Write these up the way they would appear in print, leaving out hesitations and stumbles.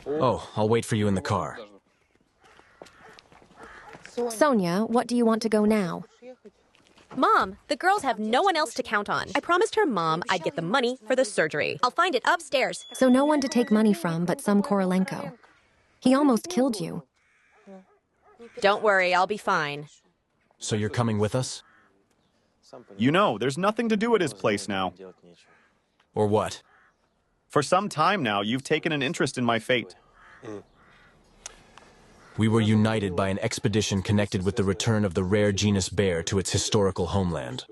Oh, I'll wait for you in the car. Sonia, what do you want to go now? Mom, the girls have no one else to count on. I promised her mom I'd get the money for the surgery. I'll find it upstairs. So no one to take money from but some Korolenko. He almost killed you. Don't worry, I'll be fine. So you're coming with us? You know, there's nothing to do at his place now. Or what? For some time now, you've taken an interest in my fate. We were united by an expedition connected with the return of the rare genus bear to its historical homeland.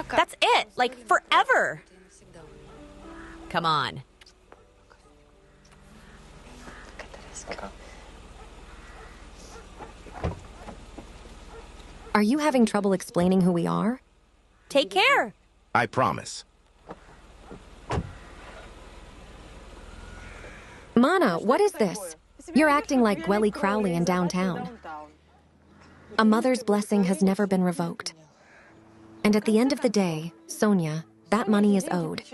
That's it, like forever. Come on. Are you having trouble explaining who we are? Take care. I promise. Mana, what is this? You're acting like Gwelly Crowley in downtown. A mother's blessing has never been revoked. And at the end of the day, Sonia, that money is owed.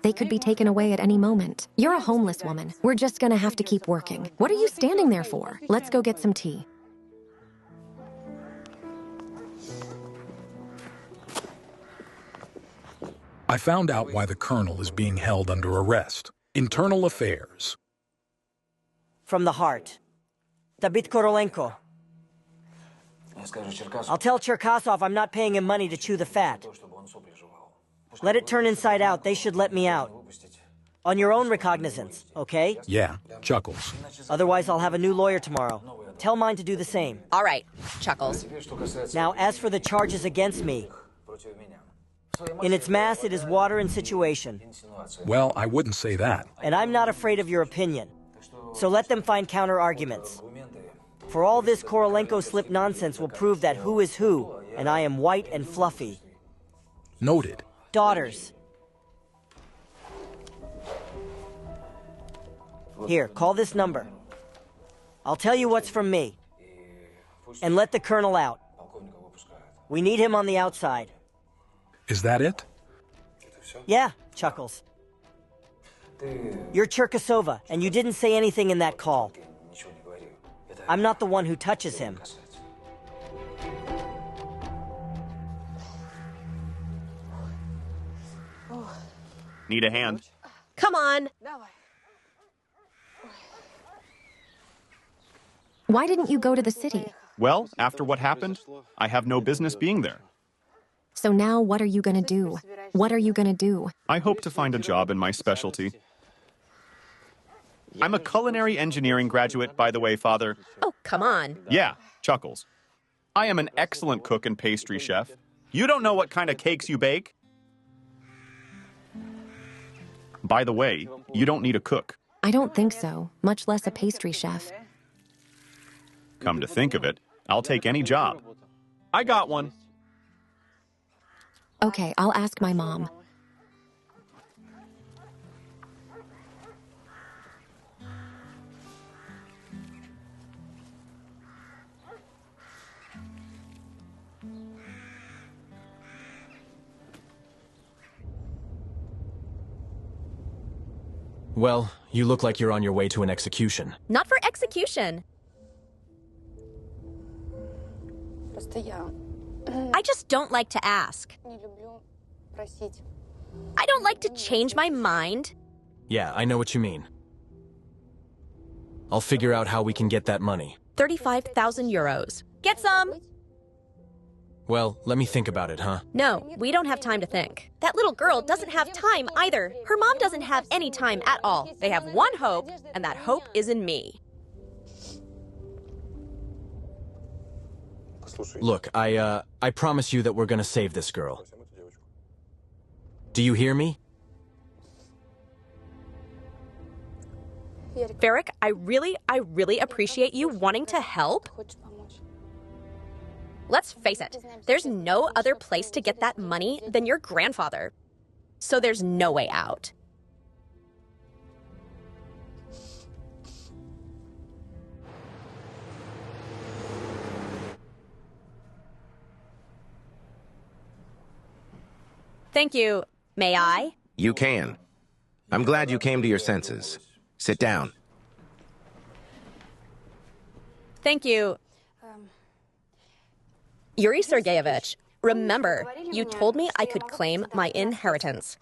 They could be taken away at any moment. You're a homeless woman. We're just gonna have to keep working. What are you standing there for? Let's go get some tea. I found out why the colonel is being held under arrest. Internal affairs. From the heart. David Korolenko. I'll tell Cherkasov I'm not paying him money to chew the fat. Let it turn inside out. They should let me out. On your own recognizance, okay? Yeah, Chuckles. Otherwise, I'll have a new lawyer tomorrow. Tell mine to do the same. All right, Chuckles. Now, as for the charges against me, in its mass, it is water and situation. Well, I wouldn't say that. And I'm not afraid of your opinion. So let them find counter-arguments. For all this Korolenko slip nonsense will prove that who is who, and I am white and fluffy. Noted. Daughters. Here, call this number. I'll tell you what's from me. And let the colonel out. We need him on the outside. Is that it? Yeah, Chuckles. You're Cherkasova, and you didn't say anything in that call. I'm not the one who touches him. Need a hand? Come on. Why didn't you go to the city? Well, after what happened, I have no business being there. So now what are you gonna do? What are you gonna do? I hope to find a job in my specialty. I'm a culinary engineering graduate, by the way, Father. Oh, come on. Yeah, Chuckles. I am an excellent cook and pastry chef. You don't know what kind of cakes you bake? By the way, you don't need a cook. I don't think so, much less a pastry chef. Come to think of it, I'll take any job. I got one. Okay, I'll ask my mom. Well, you look like you're on your way to an execution. Not for execution. I just don't like to ask. I don't like to change my mind. Yeah, I know what you mean. I'll figure out how we can get that money. 35,000 euros. Get some! Well, let me think about it, huh? No, we don't have time to think. That little girl doesn't have time either. Her mom doesn't have any time at all. They have one hope, and that hope is in me. Look, I promise you that we're gonna save this girl. Do you hear me? Varric, I really appreciate you wanting to help. Let's face it, there's no other place to get that money than your grandfather. So there's no way out. Thank you. May I? You can. I'm glad you came to your senses. Sit down. Thank you. Yuri Sergeyevich, remember, you told me I could claim my inheritance.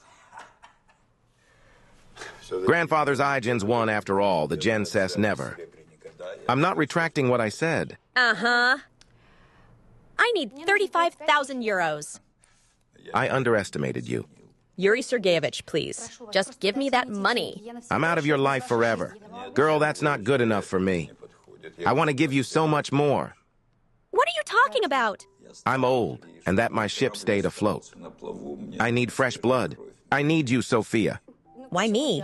Grandfather's iGens won after all, the Gen says never. I'm not retracting what I said. Uh-huh. I need 35,000 euros. I underestimated you. Yuri Sergeyevich, please. Just give me that money. I'm out of your life forever. Girl, that's not good enough for me. I want to give you so much more. What are you talking about? I'm old, and that my ship stayed afloat. I need fresh blood. I need you, Sofia. Why me?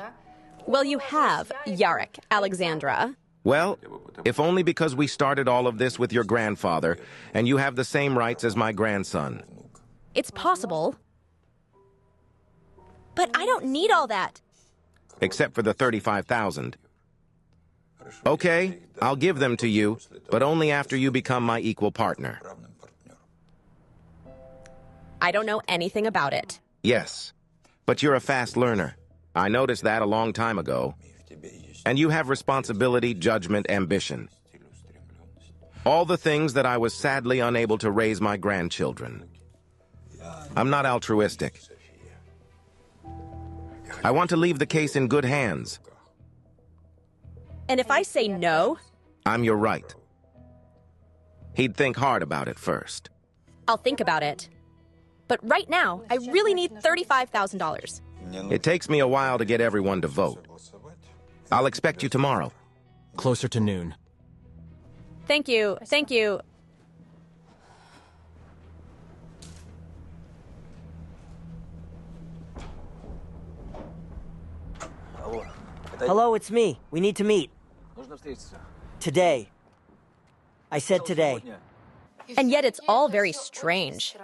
Well, you have Yarek, Alexandra. Well, if only because we started all of this with your grandfather, and you have the same rights as my grandson. It's possible. But I don't need all that. Except for the 35,000. Okay, I'll give them to you, but only after you become my equal partner. I don't know anything about it. Yes, but you're a fast learner. I noticed that a long time ago. And you have responsibility, judgment, ambition. All the things that I was sadly unable to raise my grandchildren. I'm not altruistic. I want to leave the case in good hands. And if I say no? I'm your right. He'd think hard about it first. I'll think about it. But right now, I really need $35,000. It takes me a while to get everyone to vote. I'll expect you tomorrow. Closer to noon. Thank you. Thank you. Hello, it's me. We need to meet. Today. I said today. And yet it's all very strange.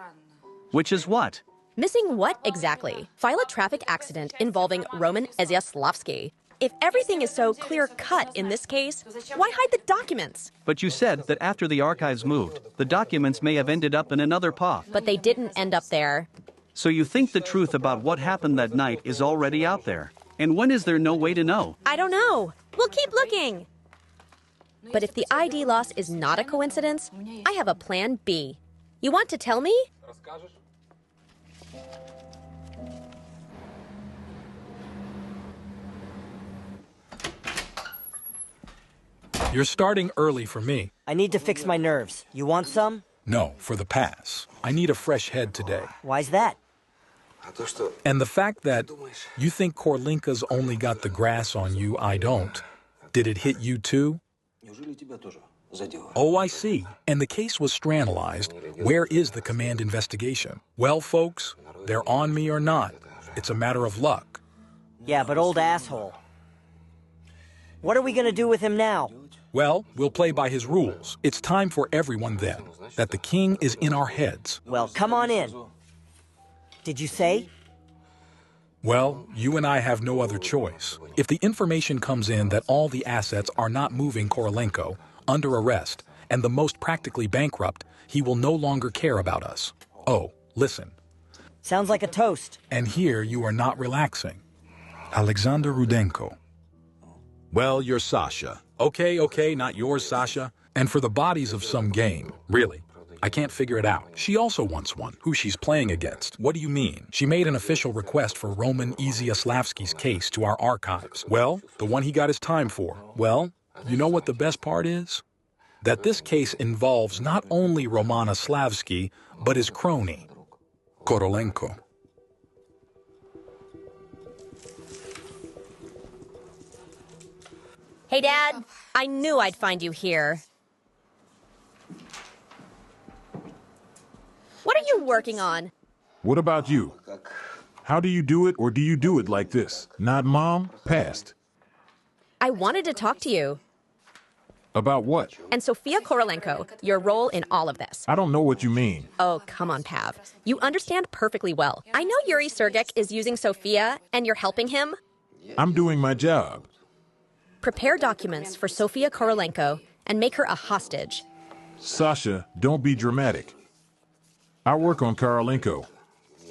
Which is what? Missing what exactly? File a traffic accident involving Roman Eziaslavsky. If everything is so clear-cut in this case, why hide the documents? But you said that after the archives moved, the documents may have ended up in another paw. But they didn't end up there. So you think the truth about what happened that night is already out there? And when is there no way to know? I don't know. We'll keep looking. But if the ID loss is not a coincidence, I have a plan B. You want to tell me? You're starting early for me. I need to fix my nerves. You want some? No, for the pass. I need a fresh head today. Why's that? And the fact that you think Korolenko's only got the grass on you, I don't. Did it hit you too? Oh, I see. And the case was strandalized. Where is the command investigation? Well, folks, they're on me or not. It's a matter of luck. Yeah, but old asshole. What are we gonna do with him now? Well, we'll play by his rules. It's time for everyone then, that the king is in our heads. Well, come on in. Did you say? Well, you and I have no other choice. If the information comes in that all the assets are not moving Korolenko, under arrest, and the most practically bankrupt, he will no longer care about us. Oh, listen. Sounds like a toast. And here you are not relaxing. Alexander Rudenko. Well, you're Sasha. Okay, not yours, Sasha. And for the bodies of some game, really. I can't figure it out. She also wants one, who she's playing against. What do you mean? She made an official request for Roman Eziaslavsky's case to our archives. Well, the one he got his time for. Well, you know what the best part is? That this case involves not only Romana Slavsky, but his crony, Korolenko. Hey, Dad. I knew I'd find you here. What are you working on? What about you? How do you do it, or do you do it like this? Not Mom, past. I wanted to talk to you. About what? And Sofia Korolenko, your role in all of this. I don't know what you mean. Oh, come on, Pav. You understand perfectly well. I know Yuri Sergeyevich is using Sofia, and you're helping him. I'm doing my job. Prepare documents for Sofia Korolenko and make her a hostage. Sasha, don't be dramatic. I work on Korolenko.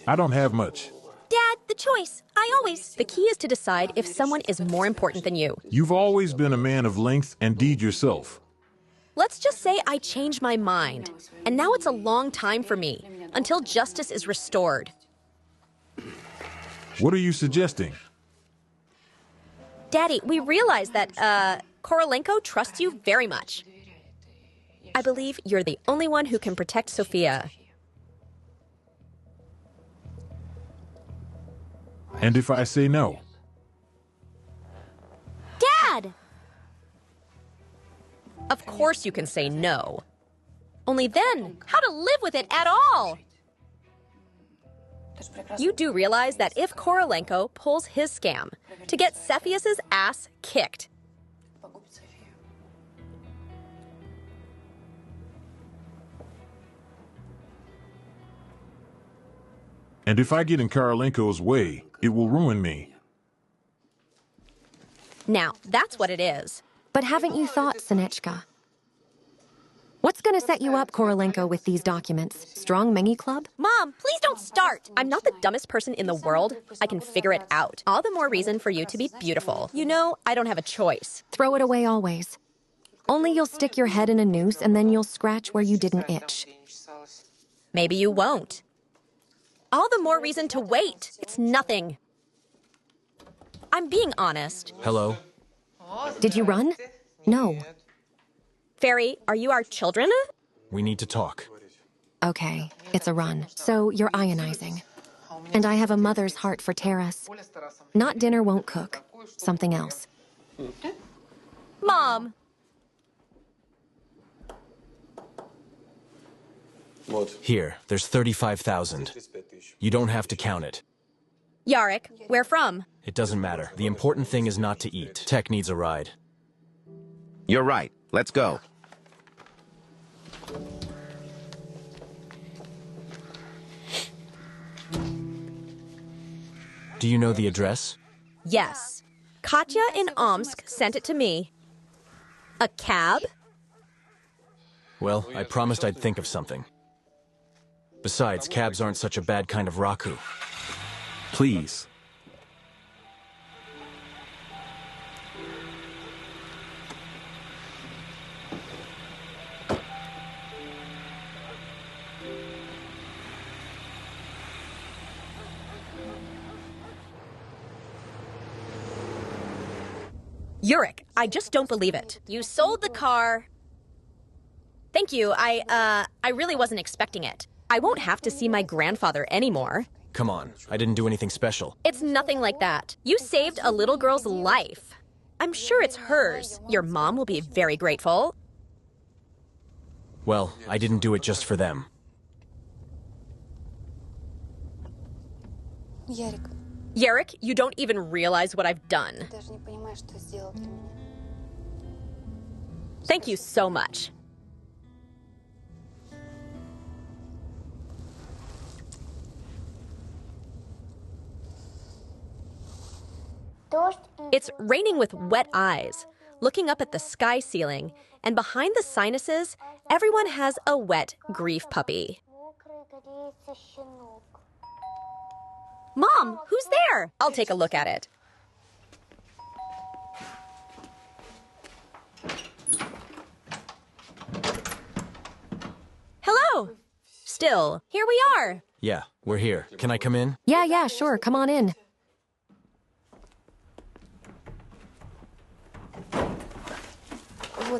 I don't have much. Dad, the choice. The key is to decide if someone is more important than you. You've always been a man of length and deed yourself. Let's just say I changed my mind. And now it's a long time for me, until justice is restored. What are you suggesting? Daddy, we realize that, Korolenko trusts you very much. I believe you're the only one who can protect Sofia. And if I say no? Dad! Of course you can say no. Only then, how to live with it at all? You do realize that if Korolenko pulls his scam to get Cepheus's ass kicked, And if I get in Korolenko's way, it will ruin me. now that's what it is. But haven't you thought, Sinechka? What's gonna set you up, Korolenko, with these documents? Strong Mengi Club? Mom, please don't start. I'm not the dumbest person in the world. I can figure it out. All the more reason for you to be beautiful. You know, I don't have a choice. Throw it away always. Only you'll stick your head in a noose and then you'll scratch where you didn't itch. Maybe you won't. All the more reason to wait. It's nothing. I'm being honest. Hello? Did you run? No. Fairy, are you our children? We need to talk. Okay, it's a run. So you're ionizing. And I have a mother's heart for Taras. Not dinner won't cook. Something else. Mom! Here, there's 35,000. You don't have to count it. Yarek, where from? It doesn't matter. The important thing is not to eat. Tech needs a ride. You're right. Let's go. Do you know the address? Yes. Katya in Omsk sent it to me. A cab? Well, I promised I'd think of something. Besides, cabs aren't such a bad kind of raku. Please. Yurik, I just don't believe it. You sold the car. Thank you. I really wasn't expecting it. I won't have to see my grandfather anymore. Come on, I didn't do anything special. It's nothing like that. You saved a little girl's life. I'm sure it's hers. Your mom will be very grateful. Well, I didn't do it just for them. Yarek, you don't even realize what I've done. Thank you so much. It's raining with wet eyes, looking up at the sky ceiling, and behind the sinuses, everyone has a wet grief puppy. Mom, who's there? I'll take a look at it. Hello. Still, here we are. Yeah, we're here. Can I come in? Yeah, sure. Come on in.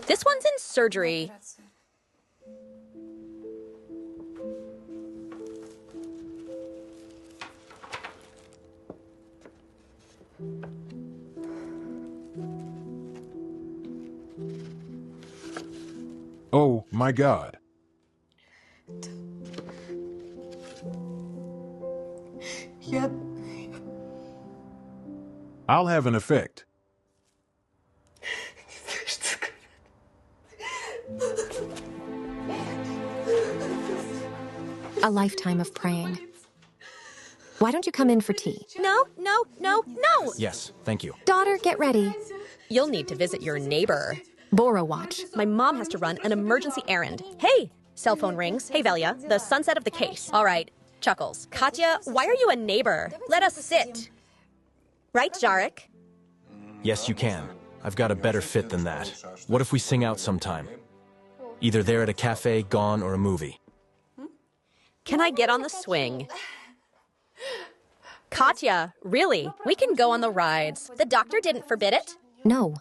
This one's in surgery. Oh, my God. I'll have an effect. A lifetime of praying. Why don't you come in for tea? No. Yes, thank you. Daughter, get ready. You'll need to visit your neighbor. Bora watch. My mom has to run an emergency errand. Hey, cell phone rings. Hey, Velia, the sunset of the case. All right, Chuckles. Katya, why are you a neighbor? Let us sit. Right, Jarek? Yes, you can. I've got a better fit than that. What if we sing out sometime? Either there at a cafe, gone, or a movie. Can I get on the swing? Katya, really, we can go on the rides. The doctor didn't forbid it. No.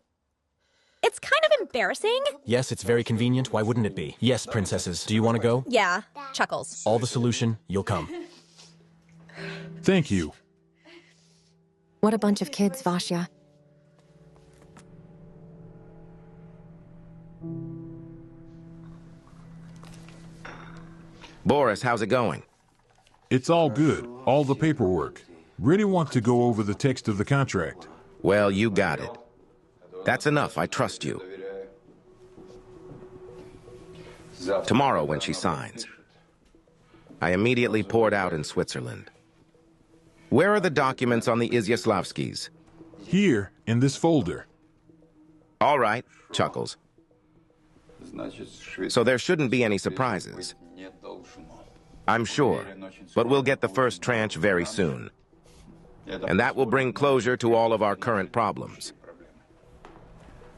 It's kind of embarrassing. Yes, it's very convenient. Why wouldn't it be? Yes, princesses. Do you want to go? Yeah, Chuckles. All the solution, you'll come. Thank you. What a bunch of kids, Vasya. Boris, how's it going? It's all good. All the paperwork. Really want to go over the text of the contract. Well, you got it. That's enough. I trust you. Tomorrow, when she signs. I immediately poured out in Switzerland. Where are the documents on the Izyaslavskys? Here, in this folder. All right, Chuckles. So there shouldn't be any surprises. I'm sure, but we'll get the first tranche very soon. And that will bring closure to all of our current problems.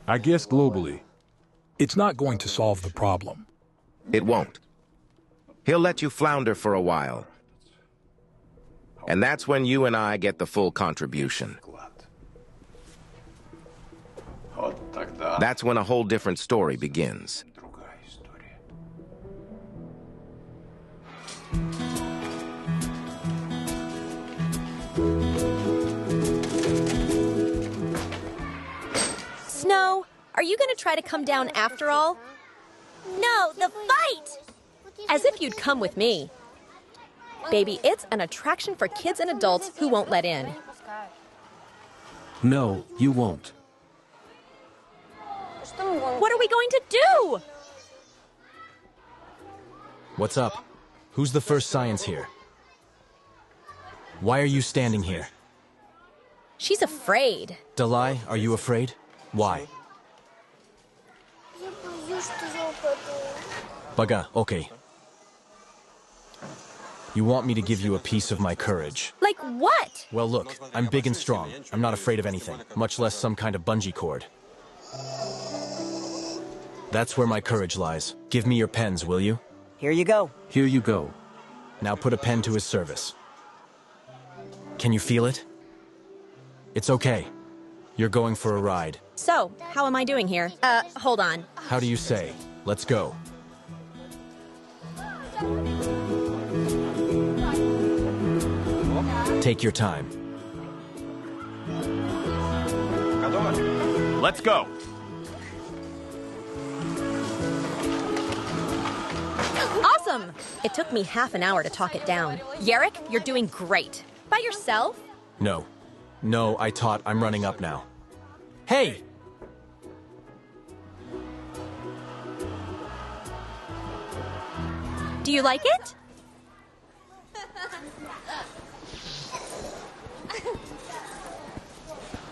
I guess globally. It's not going to solve the problem. It won't. He'll let you flounder for a while. And that's when you and I get the full contribution. That's when a whole different story begins. Snow, are you going to try to come down after all? No, the fight! As if you'd come with me. Baby, it's an attraction for kids and adults who won't let in. No, you won't. What are we going to do? What's up? Who's the first science here? Why are you standing here? She's afraid. Dalai, are you afraid? Why? Baga, okay. You want me to give you a piece of my courage. Like what? Well, look, I'm big and strong. I'm not afraid of anything, much less some kind of bungee cord. That's where my courage lies. Give me your pens, will you? Here you go. Here you go. Now put a pen to his service. Can you feel it? It's okay. You're going for a ride. So, how am I doing here? Hold on. How do you say? Let's go. Take your time. Let's go. Awesome! It took me half an hour to talk it down. Yarek, you're doing great. By yourself? No. No, I taught. I'm running up now. Hey! Do you like it?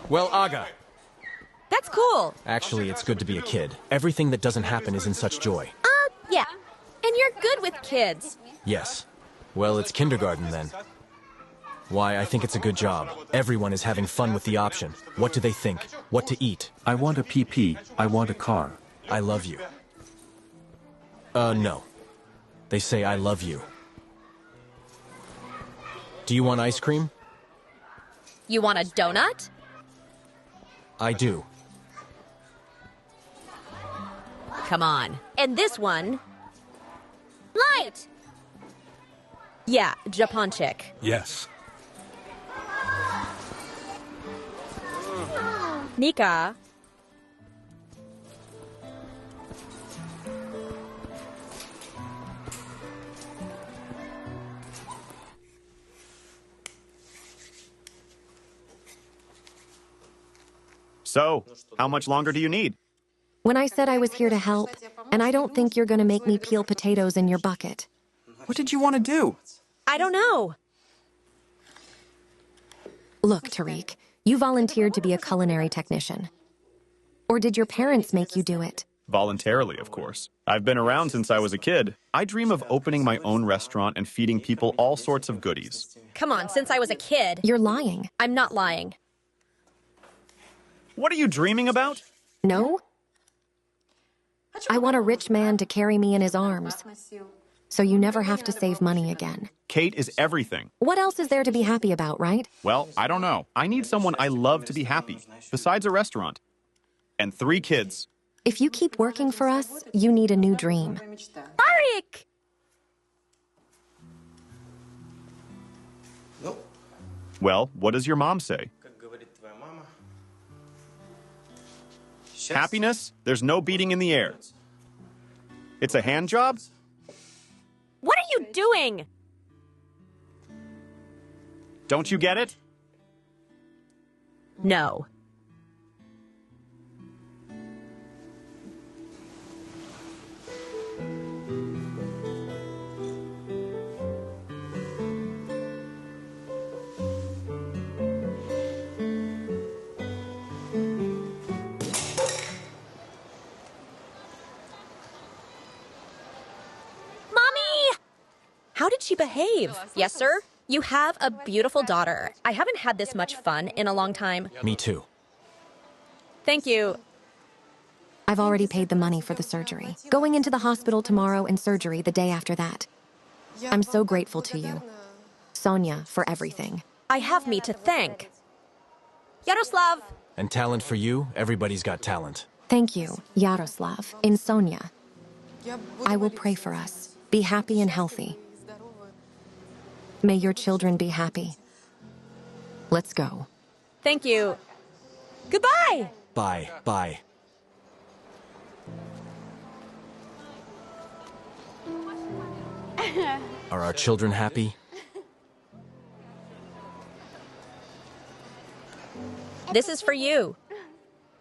Well, Aga. That's cool. Actually, it's good to be a kid. Everything that doesn't happen is in such joy. Yeah. And you're good with kids. Yes. Well, it's kindergarten then. Why, I think it's a good job. Everyone is having fun with the option. What do they think? What to eat? I want a PP. I want a car. I love you. No. They say I love you. Do you want ice cream? You want a donut? I do. Come on. And this one... Light! Yeah, Japonchik. Yes. Nika. So, how much longer do you need? When I said I was here to help, and I don't think you're going to make me peel potatoes in your bucket. What did you want to do? I don't know. Look, Tariq, you volunteered to be a culinary technician. Or did your parents make you do it? Voluntarily, of course. I've been around since I was a kid. I dream of opening my own restaurant and feeding people all sorts of goodies. Come on, since I was a kid. You're lying. I'm not lying. What are you dreaming about? No? I want a rich man to carry me in his arms, so you never have to save money again. Kate is everything. What else is there to be happy about, right? Well, I don't know. I need someone I love to be happy, besides a restaurant. And 3 kids. If you keep working for us, you need a new dream. Barik! Well, what does your mom say? Happiness? There's no beating in the air. It's a hand job? What are you doing? Don't you get it? No. How did she behave? Yes, sir. You have a beautiful daughter. I haven't had this much fun in a long time. Me too. Thank you. I've already paid the money for the surgery. Going into the hospital tomorrow and surgery the day after that. I'm so grateful to you, Sonia, for everything. I have me to thank. Yaroslav! And talent for you, everybody's got talent. Thank you, Yaroslav, and Sonia. I will pray for us. Be happy and healthy. May your children be happy. Let's go. Thank you. Goodbye! Bye, bye. Are our children happy? This is for you.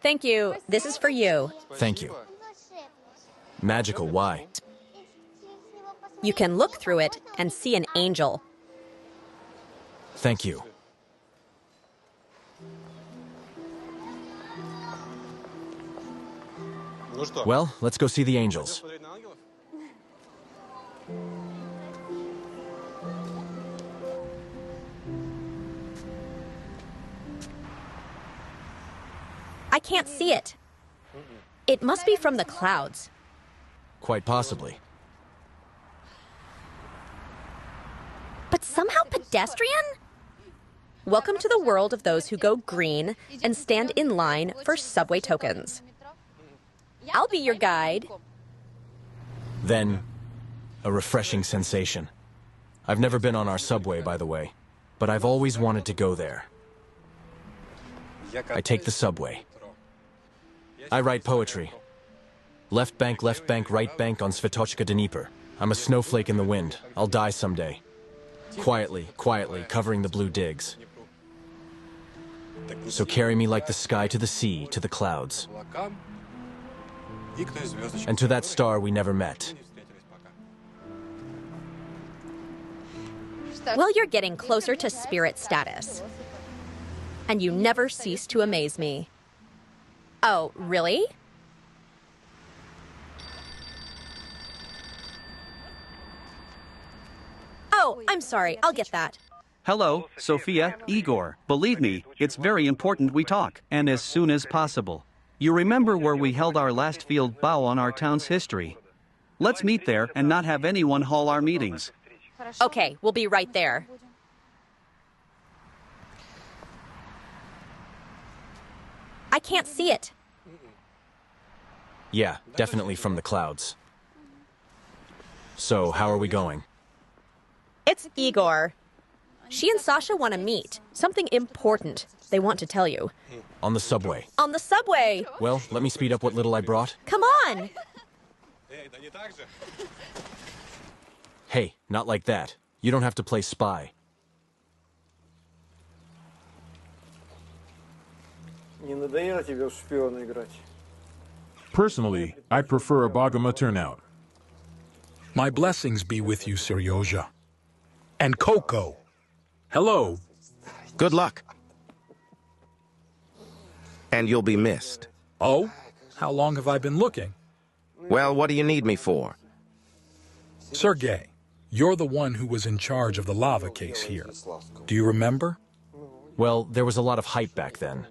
Thank you. This is for you. Thank you. Magical, why? You can look through it and see an angel. Thank you. Well, let's go see the angels. I can't see it. It must be from the clouds. Quite possibly. But somehow pedestrian? Welcome to the world of those who go green and stand in line for subway tokens. I'll be your guide. Then, a refreshing sensation. I've never been on our subway, by the way, but I've always wanted to go there. I take the subway. I write poetry. Left bank, right bank on Svetochka Dnieper. I'm a snowflake in the wind. I'll die someday. Quietly, quietly, covering the blue digs. So carry me like the sky to the sea, to the clouds. And to that star we never met. Well, you're getting closer to spirit status. And you never cease to amaze me. Oh, really? Oh, I'm sorry. I'll get that. Hello, Sofia, Igor. Believe me, it's very important we talk, and as soon as possible. You remember where we held our last field bow on our town's history? Let's meet there and not have anyone haul our meetings. Okay, we'll be right there. I can't see it. Yeah, definitely from the clouds. So, how are we going? It's Igor. She and Sasha want to meet. Something important they want to tell you. On the subway. On the subway! Well, let me speed up what little I brought. Come on! Hey, not like that. You don't have to play spy. Personally, I prefer a Bogoma turnout. My blessings be with you, Seryoja. And Coco. Hello. Good luck. And you'll be missed. Oh? How long have I been looking? Well, what do you need me for? Sergei, you're the one who was in charge of the lava case here. Do you remember? Well, there was a lot of hype back then.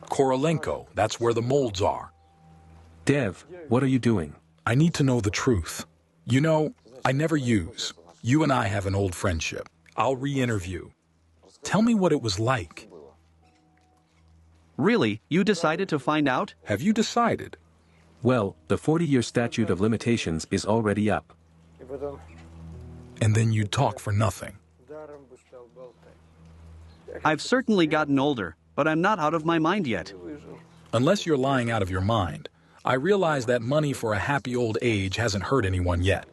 Korolenko, that's where the molds are. Dev, what are you doing? I need to know the truth. You know, I never use. You and I have an old friendship. I'll re-interview. Tell me what it was like. Really, you decided to find out? Have you decided? Well, the 40-year statute of limitations is already up. And then you'd talk for nothing. I've certainly gotten older, but I'm not out of my mind yet. Unless you're lying out of your mind, I realize that money for a happy old age hasn't hurt anyone yet.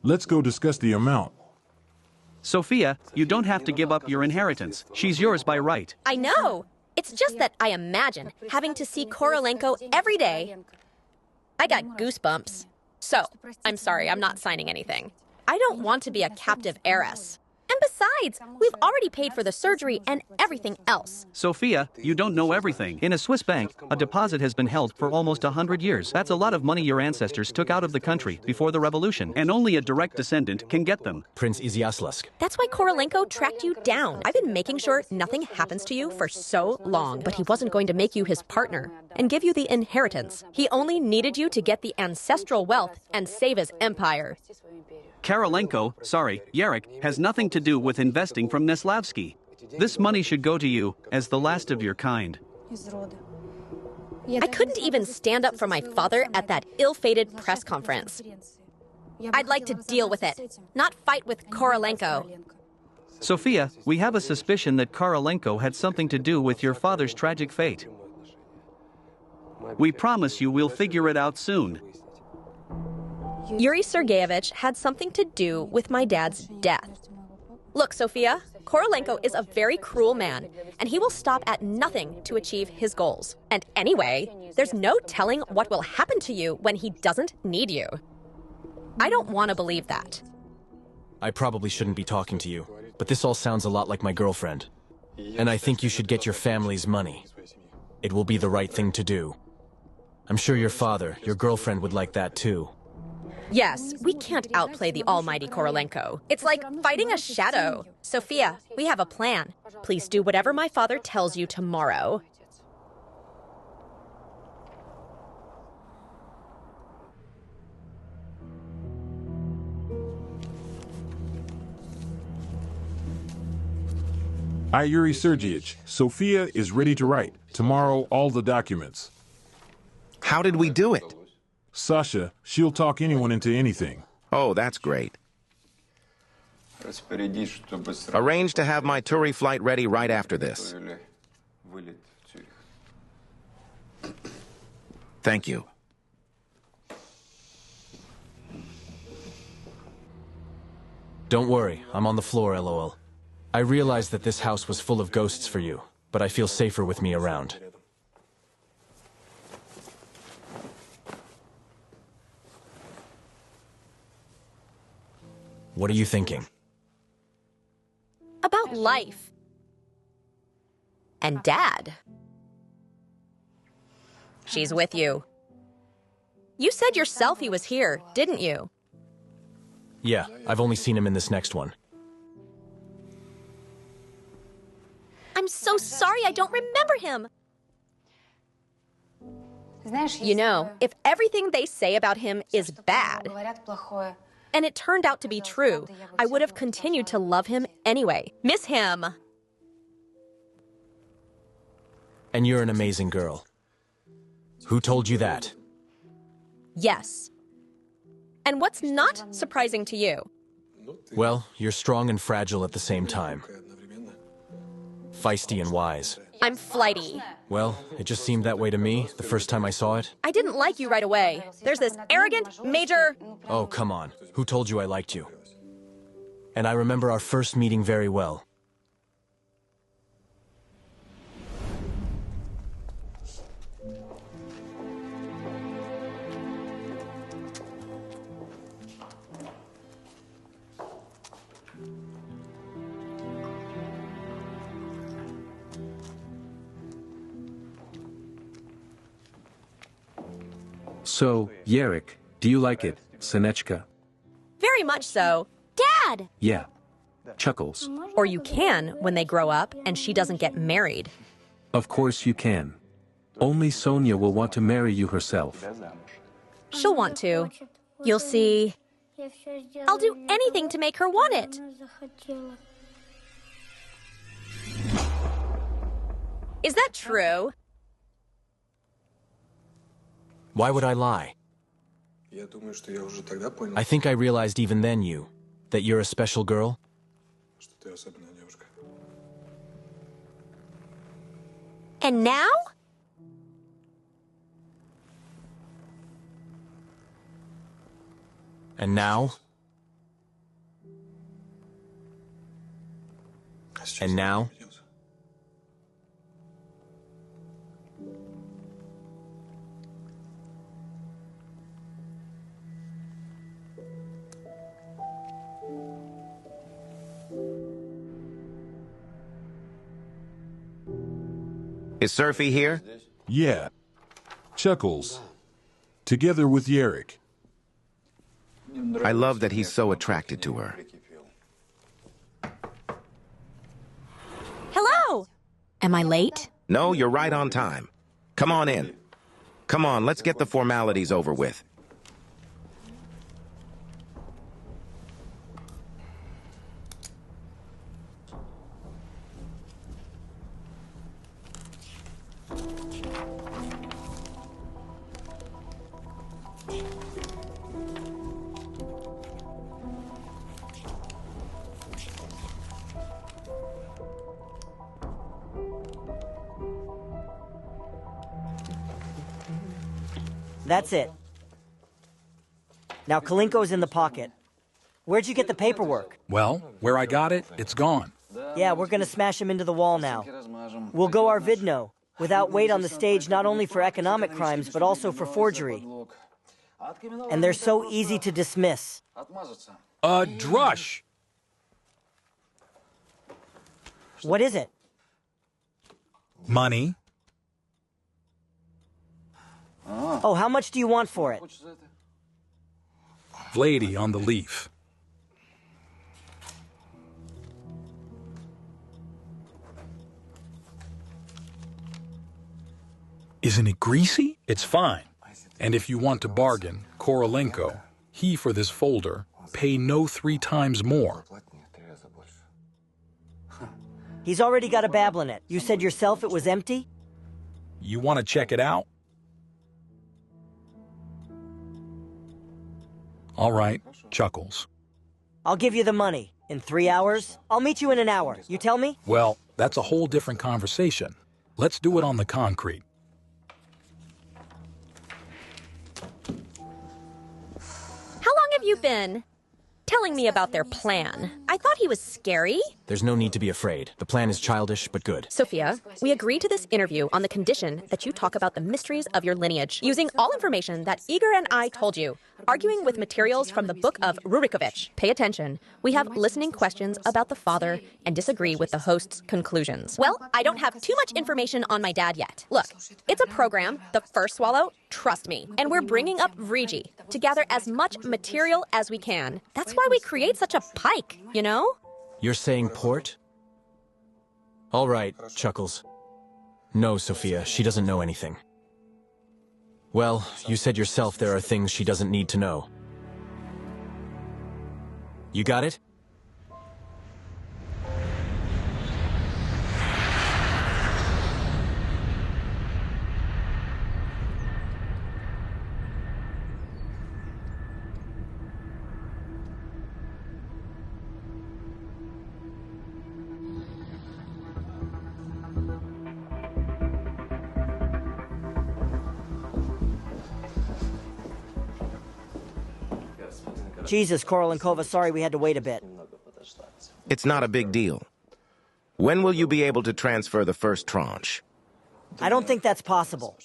Let's go discuss the amount. Sofia, you don't have to give up your inheritance. She's yours by right. I know. It's just that I imagine having to see Korolenko every day. I got goosebumps. So, I'm sorry, I'm not signing anything. I don't want to be a captive heiress. And besides, we've already paid for the surgery and everything else. Sofia, you don't know everything. In a Swiss bank, a deposit has been held for almost 100 years. That's a lot of money your ancestors took out of the country before the revolution, and only a direct descendant can get them. Prince Izyaslsk. That's why Korolenko tracked you down. I've been making sure nothing happens to you for so long, but he wasn't going to make you his partner and give you the inheritance. He only needed you to get the ancestral wealth and save his empire. Yarek, has nothing to do with investing from Neslavsky. This money should go to you as the last of your kind. I couldn't even stand up for my father at that ill-fated press conference. I'd like to deal with it, not fight with Korolenko. Sofia, we have a suspicion that Korolenko had something to do with your father's tragic fate. We promise you we'll figure it out soon. Yuri Sergeyevich had something to do with my dad's death. Look, Sofia, Korolenko is a very cruel man, and he will stop at nothing to achieve his goals. And anyway, there's no telling what will happen to you when he doesn't need you. I don't want to believe that. I probably shouldn't be talking to you, but this all sounds a lot like my girlfriend. And I think you should get your family's money. It will be the right thing to do. I'm sure your father, your girlfriend would like that too. Yes, we can't outplay the almighty Korolenko. It's like fighting a shadow. Sofia, we have a plan. Please do whatever my father tells you tomorrow. I, Yuri Sergeyevich, Sofia is ready to write. Tomorrow, all the documents. How did we do it? Sasha, she'll talk anyone into anything. Oh, that's great. Arrange to have my Turi flight ready right after this. Thank you. Don't worry, I'm on the floor, LOL. I realize that this house was full of ghosts for you, but I feel safer with me around. What are you thinking? About life. And Dad. She's with you. You said yourself he was here, didn't you? Yeah, I've only seen him in this next one. I'm so sorry I don't remember him. You know, if everything they say about him is bad, and it turned out to be true, I would have continued to love him anyway. Miss him. And you're an amazing girl. Who told you that? Yes. And what's not surprising to you? Well, you're strong and fragile at the same time. Feisty and wise. I'm flighty. Well, it just seemed that way to me the first time I saw it. I didn't like you right away. There's this arrogant, major... Oh, come on. Who told you I liked you? And I remember our first meeting very well. So, Yerek, do you like it, Senechka? Very much so. Dad! Yeah. Chuckles. Or you can when they grow up and she doesn't get married. Of course you can. Only Sonia will want to marry you herself. She'll want to. You'll see. I'll do anything to make her want it. Is that true? Why would I lie? I think I realized even then, that you're a special girl. And now? And now? And now? Is Sofia here? Yeah. Chuckles. Together with Yerek. I love that he's so attracted to her. Hello! Am I late? No, you're right on time. Come on in. Come on, let's get the formalities over with. That's it. Now Korolenko's in the pocket. Where'd you get the paperwork? Well, where I got it, it's gone. Yeah, we're gonna smash him into the wall now. We'll go our vidno, without weight on the stage not only for economic crimes, but also for forgery. And they're so easy to dismiss. Drush! What is it? Money. Oh, how much do you want for it? Vlady on the leaf. Isn't it greasy? It's fine. And if you want to bargain, Korolenko, he for this folder, pay no 3 times more. He's already got a babble in it. You said yourself it was empty? You want to check it out? All right, Chuckles. I'll give you the money. In 3 hours? I'll meet you in an hour. You tell me? Well, that's a whole different conversation. Let's do it on the concrete. How long have you been telling me about their plan? I thought he was scary. There's no need to be afraid. The plan is childish, but good. Sofia, we agreed to this interview on the condition that you talk about the mysteries of your lineage, using all information that Igor and I told you, arguing with materials from the book of Rurikovich. Pay attention. We have listening questions about the father and disagree with the host's conclusions. Well, I don't have too much information on my dad yet. Look, it's a program, the first swallow, trust me. And we're bringing up Vriji to gather as much material as we can. That's why we create such a pike, you know? You're saying port? All right, Chuckles. No, Sofia, she doesn't know anything. Well, you said yourself there are things she doesn't need to know. You got it? Jesus, Korolenkova, sorry we had to wait a bit. It's not a big deal. When will you be able to transfer the first tranche? I don't think that's possible.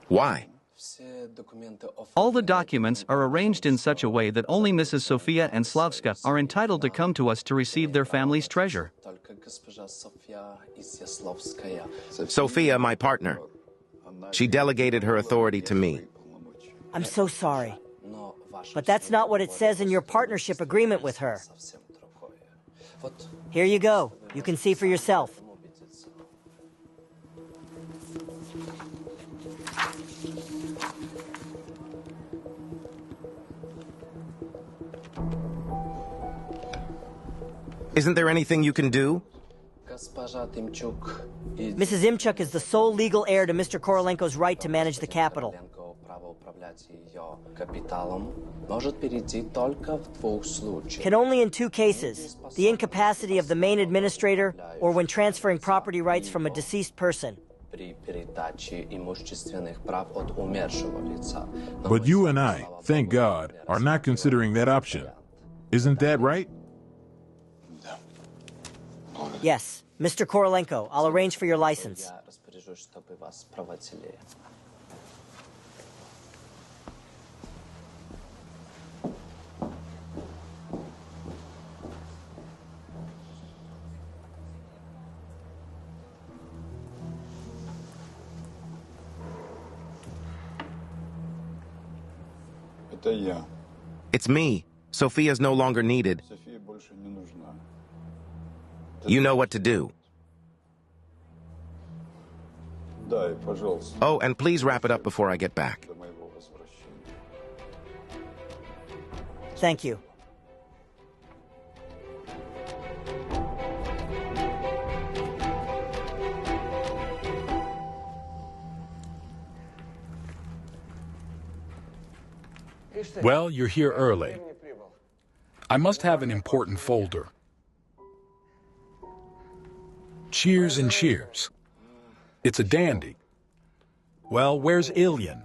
Why? All the documents are arranged in such a way that only Mrs. Sofia and Slavska are entitled to come to us to receive their family's treasure. Sofia, my partner. She delegated her authority to me. I'm so sorry. But that's not what it says in your partnership agreement with her. Here you go. You can see for yourself. Isn't there anything you can do? Mrs. Imchuk is the sole legal heir to Mr. Korolenko's right to manage the capital. Can only in two cases: the incapacity of the main administrator or when transferring property rights from a deceased person. But you and I, thank God, are not considering that option. Isn't that right? Yes, Mr. Korolenko, I'll arrange for your license. It's me. Sofia's no longer needed. You know what to do. Oh, and please wrap it up before I get back. Thank you. Well, you're here early. I must have an important folder. Cheers and cheers. It's a dandy. Well, where's Ilyin?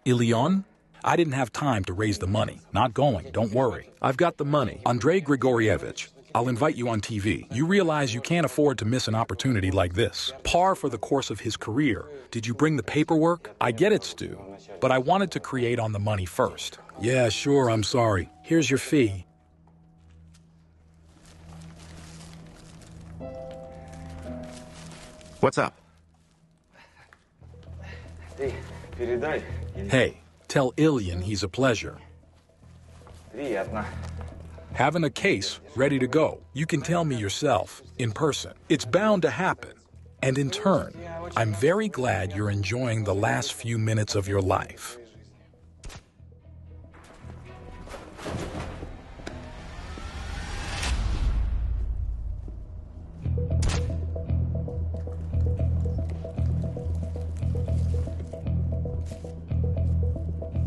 Ilyon? I didn't have time to raise the money. Not going, don't worry. I've got the money. Andrei Grigorievich, I'll invite you on TV. You realize you can't afford to miss an opportunity like this. Par for the course of his career. Did you bring the paperwork? I get it, Stu, but I wanted to create on the money first. Yeah, sure, I'm sorry. Here's your fee. What's up? Hey, tell Ilyin he's a pleasure. Having a case ready to go. You can tell me yourself, in person. It's bound to happen. And in turn, I'm very glad you're enjoying the last few minutes of your life.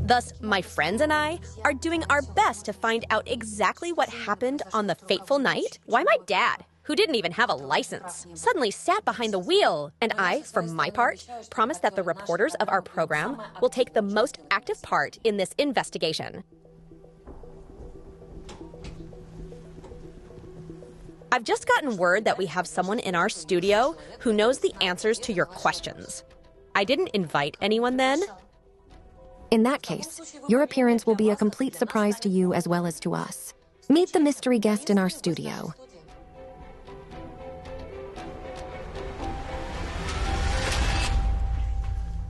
Thus, my friends and I are doing our best to find out exactly what happened on the fateful night. Why my dad, who didn't even have a license, suddenly sat behind the wheel. And I, for my part, promise that the reporters of our program will take the most active part in this investigation. I've just gotten word that we have someone in our studio who knows the answers to your questions. I didn't invite anyone then. In that case, your appearance will be a complete surprise to you as well as to us. Meet the mystery guest in our studio.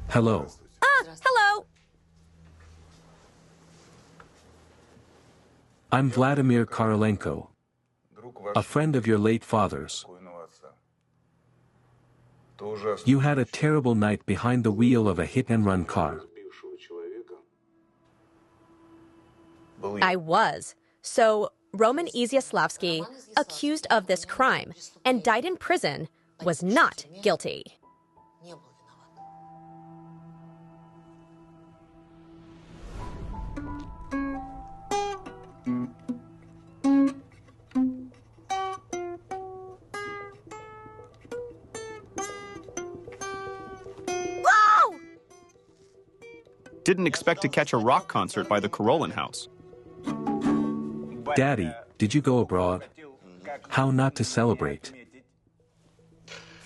Hello. Hello. I'm Vladimir Korolenko, a friend of your late father's. You had a terrible night behind the wheel of a hit-and-run car. I was. So, Roman Iziaslavsky, accused of this crime and died in prison, was not guilty. Whoa! Didn't expect to catch a rock concert by the Korolen house. Daddy, did you go abroad? How not to celebrate?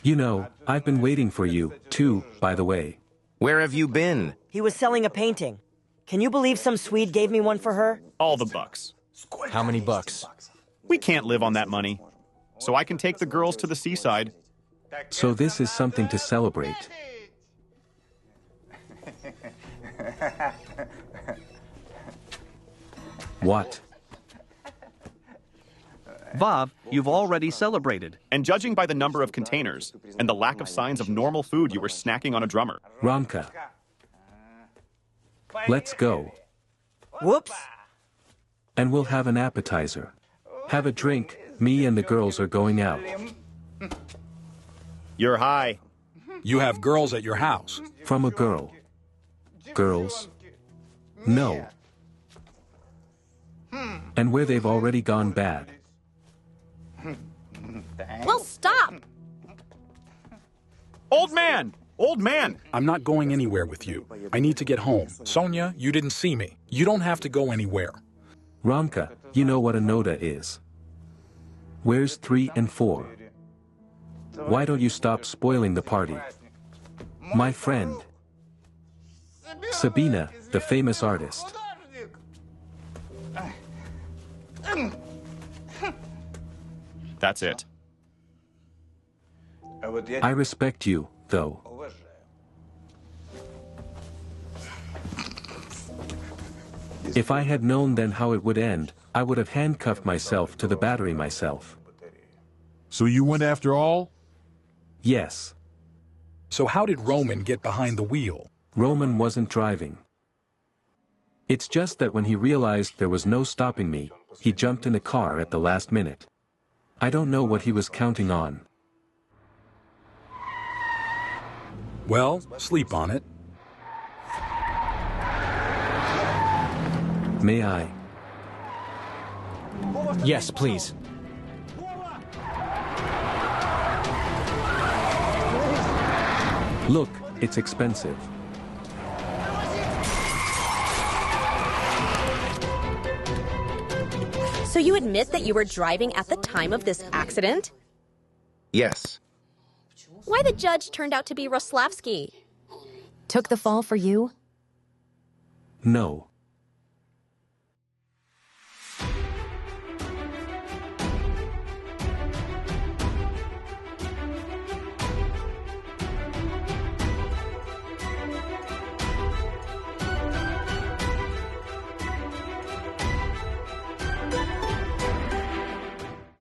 You know, I've been waiting for you, too, by the way. Where have you been? He was selling a painting. Can you believe some Swede gave me one for her? All the bucks. How many bucks? We can't live on that money. So I can take the girls to the seaside. So this is something to celebrate. What? Vav, you've already celebrated. And judging by the number of containers and the lack of signs of normal food, you were snacking on a drummer. Romka. Let's go. Whoops. And we'll have an appetizer. Have a drink. Me and the girls are going out. You're high. You have girls at your house. From a girl. Girls? No. And where they've already gone bad. Well, stop! Old man! Old man! I'm not going anywhere with you. I need to get home. Sonia, you didn't see me. You don't have to go anywhere. Romka, you know what a nota is. Where's 3 and 4? Why don't you stop spoiling the party? My friend. Sabina, the famous artist. That's it. I respect you, though. If I had known then how it would end, I would have handcuffed myself to the battery myself. So you went after all? Yes. So how did Roman get behind the wheel? Roman wasn't driving. It's just that when he realized there was no stopping me, he jumped in the car at the last minute. I don't know what he was counting on. Well, sleep on it. May I? Yes, please. Look, it's expensive. So you admit that you were driving at the time of this accident? Yes. Why the judge turned out to be Roslavsky? Took the fall for you? No.